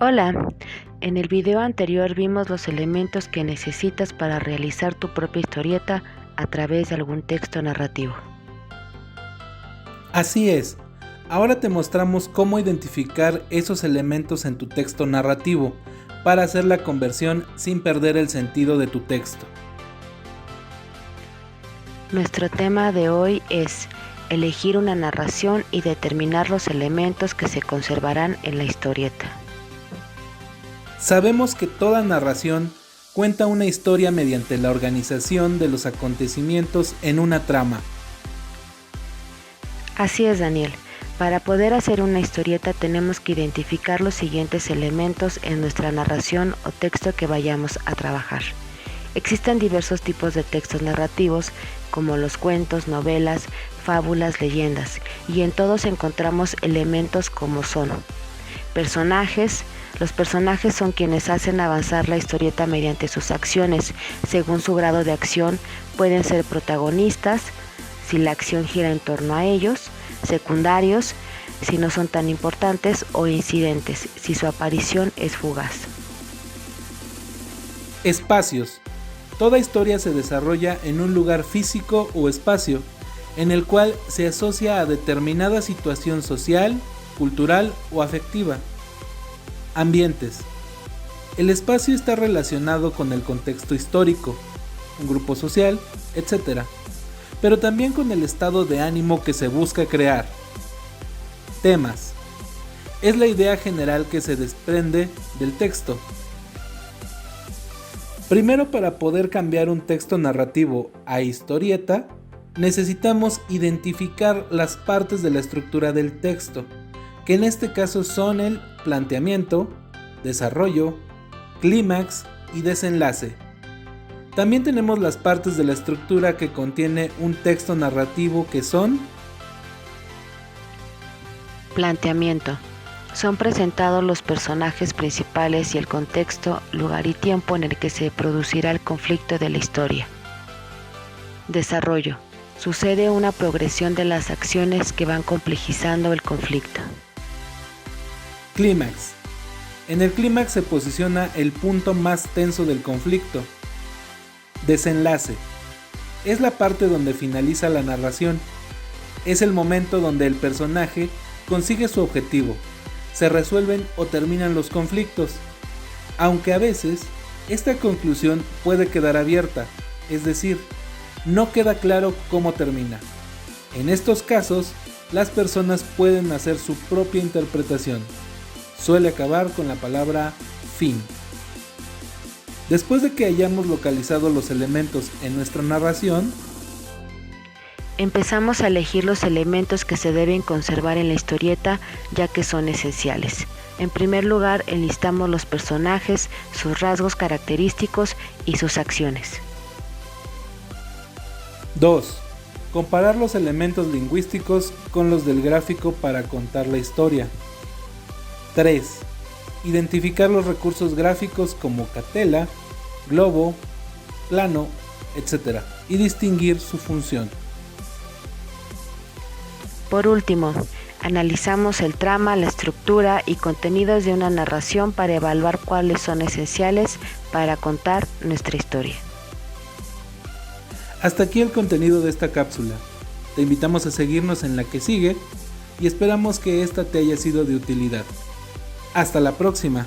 Hola, en el video anterior vimos los elementos que necesitas para realizar tu propia historieta a través de algún texto narrativo. Así es, ahora te mostramos cómo identificar esos elementos en tu texto narrativo para hacer la conversión sin perder el sentido de tu texto. Nuestro tema de hoy es elegir una narración y determinar los elementos que se conservarán en la historieta. Sabemos que toda narración cuenta una historia mediante la organización de los acontecimientos en una trama. Así es, Daniel. Para poder hacer una historieta tenemos que identificar los siguientes elementos en nuestra narración o texto que vayamos a trabajar. Existen diversos tipos de textos narrativos como los cuentos, novelas, fábulas, leyendas, y en todos encontramos elementos como son personajes. Los personajes son quienes hacen avanzar la historieta mediante sus acciones. Según su grado de acción, pueden ser protagonistas, si la acción gira en torno a ellos, secundarios, si no son tan importantes, o incidentes, si su aparición es fugaz. Espacios. Toda historia se desarrolla en un lugar físico o espacio, en el cual se asocia a determinada situación social, cultural o afectiva. Ambientes. El espacio está relacionado con el contexto histórico, un grupo social, etc., pero también con el estado de ánimo que se busca crear. Temas. Es la idea general que se desprende del texto. Primero, para poder cambiar un texto narrativo a historieta, necesitamos identificar las partes de la estructura del texto, que en este caso son el planteamiento, desarrollo, clímax y desenlace. También tenemos las partes de la estructura que contiene un texto narrativo que son Planteamiento. Son presentados los personajes principales y el contexto, lugar y tiempo en el que se producirá el conflicto de la historia. Desarrollo. Sucede una progresión de las acciones que van complejizando el conflicto. clímax. En el clímax se posiciona el punto más tenso del conflicto. Desenlace. Es la parte donde finaliza la narración. Es el momento donde el personaje consigue su objetivo, se resuelven o terminan los conflictos, aunque a veces esta conclusión puede quedar abierta, es decir, no queda claro cómo termina. En estos casos, las personas pueden hacer su propia interpretación. Suele acabar con la palabra fin. Después de que hayamos localizado los elementos en nuestra narración, empezamos a elegir los elementos que se deben conservar en la historieta, ya que son esenciales. En primer lugar, enlistamos los personajes, sus rasgos característicos y sus acciones. 2. Comparar los elementos lingüísticos con los del gráfico para contar la historia. 3. Identificar los recursos gráficos como cartela, globo, plano, etc. y distinguir su función. Por último, analizamos el trama, la estructura y contenidos de una narración para evaluar cuáles son esenciales para contar nuestra historia. Hasta aquí el contenido de esta cápsula. Te invitamos a seguirnos en la que sigue y esperamos que esta te haya sido de utilidad. Hasta la próxima.